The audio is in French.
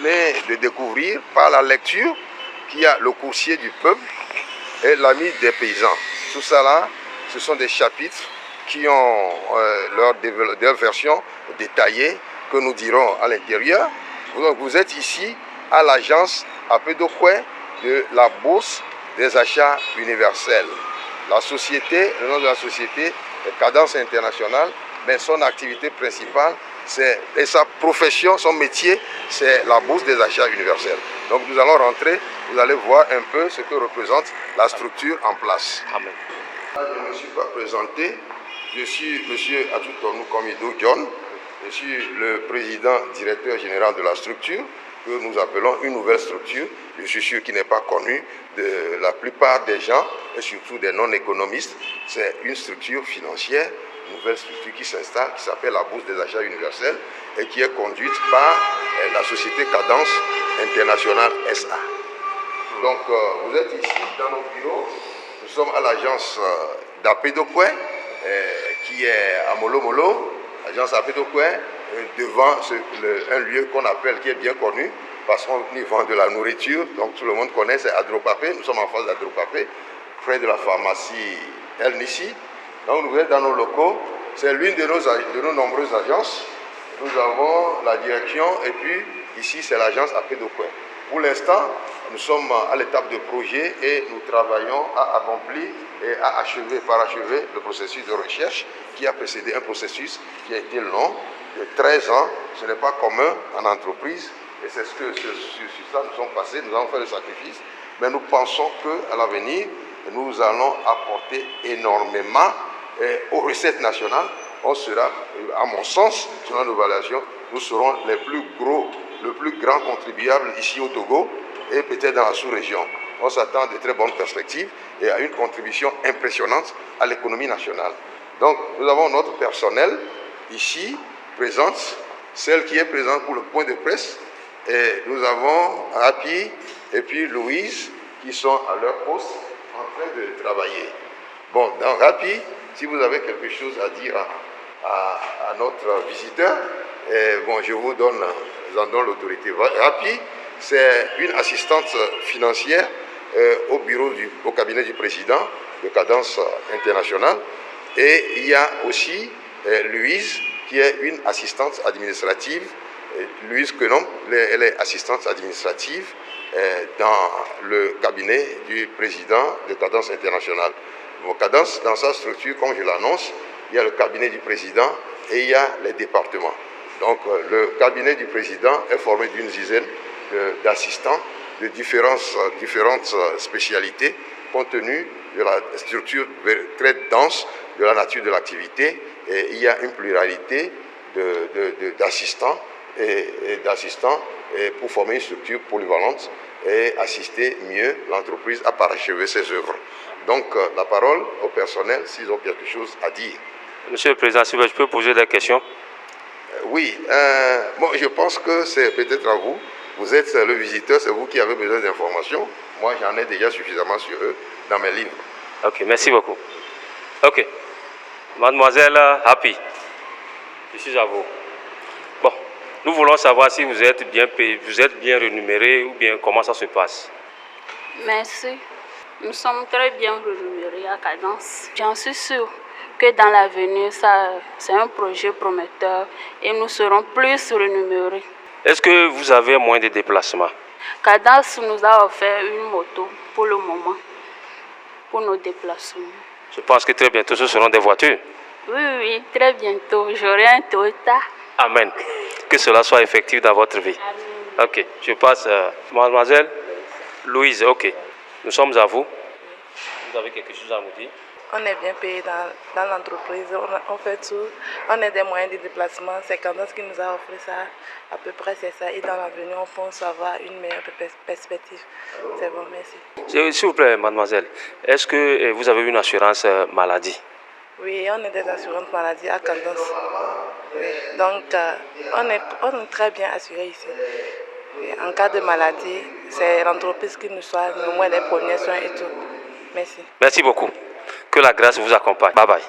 venez de découvrir par la lecture qu'il y a le coursier du peuple et l'ami des paysans. Tout ça là, ce sont des chapitres qui ont leur version détaillée que nous dirons à l'intérieur. Donc vous êtes ici à l'agence Apedokwe de la Bourse des achats universels. La société, le nom de la société est Cadence Internationale, mais son activité principale et sa profession, son métier, c'est la Bourse des achats universels. Donc nous allons rentrer, vous allez voir un peu ce que représente la structure en place. Amen. Je ne me suis pas présenté, je suis M. Atutonou Komido John, je suis le président directeur général de la structure, que nous appelons une nouvelle structure. Je suis sûr qu'il n'est pas connu de la plupart des gens, et surtout des non-économistes. C'est une structure financière, une nouvelle structure qui s'installe, qui s'appelle la Bourse des achats universels, et qui est conduite par la société Cadence Internationale SA. Donc, vous êtes ici dans nos bureaux. Nous sommes à l'agence d'Apedokwe, qui est à Molo Molo. L'agence Apedokwe, devant un lieu qu'on appelle, qui est bien connu, parce qu'on y vend de la nourriture. Donc, tout le monde connaît, c'est Adropapé. Nous sommes en face d'Adropapé, près de la pharmacie El Nissi. Donc, vous êtes dans nos locaux. C'est l'une de nos nombreuses agences. Nous avons la direction et puis ici, c'est l'agence Apedokwe. Pour l'instant, nous sommes à l'étape de projet et nous travaillons à accomplir et à parachever le processus de recherche qui a précédé un processus qui a été long, de 13 ans. Ce n'est pas commun en entreprise et c'est sur ça nous sommes passés, nous avons fait le sacrifice. Mais nous pensons qu'à l'avenir, nous allons apporter énormément aux recettes nationales. On sera, à mon sens, selon nos évaluations, nous serons le plus grand contribuable ici au Togo et peut-être dans la sous-région. On s'attend à de très bonnes perspectives et à une contribution impressionnante à l'économie nationale. Donc, nous avons notre personnel ici, présente, celle qui est présente pour le point de presse. Et nous avons Rapi et puis Louise qui sont à leur poste en train de travailler. Bon, dans Rapi, si vous avez quelque chose à dire à notre visiteur, je vous donne l'autorité. Rapi, c'est une assistante financière au cabinet du président de Cadence Internationale. Et il y a aussi Louise, qui est une assistante administrative. Louise Quenom, elle est assistante administrative dans le cabinet du président de Cadence Internationale. Bon, Cadence, dans sa structure, comme je l'annonce, il y a le cabinet du président et il y a les départements. Donc, le cabinet du président est formé d'une dizaine d'assistants de différentes spécialités, compte tenu de la structure très dense de la nature de l'activité. Et il y a une pluralité d'assistants pour former une structure polyvalente et assister mieux l'entreprise à parachever ses œuvres. Donc, la parole au personnel s'ils ont quelque chose à dire. Monsieur le Président, si je peux poser des questions. Oui, je pense que c'est peut-être à vous. Vous êtes le visiteur, c'est vous qui avez besoin d'informations. Moi, j'en ai déjà suffisamment sur eux dans mes livres. Ok, merci beaucoup. Ok. Mademoiselle Happy, je suis à vous. Bon, nous voulons savoir si vous êtes bien payé, vous êtes bien rémunéré ou bien comment ça se passe. Merci. Nous sommes très bien rémunérés à Cadence. J'en suis sûre que dans l'avenir, c'est un projet prometteur et nous serons plus rémunérés. Est-ce que vous avez moins de déplacements? Cadence nous a offert une moto pour le moment, pour nos déplacements. Je pense que très bientôt ce seront des voitures. Oui, très bientôt. J'aurai un Toyota. Amen. Que cela soit effectif dans votre vie. Amen. Ok, je passe. Mademoiselle Louise, ok. Nous sommes à vous. Vous avez quelque chose à nous dire? On est bien payé dans l'entreprise, on fait tout, on a des moyens de déplacement, c'est Cadence qui nous a offert ça, à peu près c'est ça, et dans l'avenir on pense avoir une meilleure perspective. C'est bon, merci. S'il vous plaît, mademoiselle, est-ce que vous avez une assurance maladie? Oui, on a des assurances maladie à Cadence. Oui. Donc on est très bien assuré ici. Et en cas de maladie, c'est l'entreprise qui nous soigne, au moins les premiers soins et tout. Merci. Merci beaucoup. Que la grâce vous accompagne. Bye bye.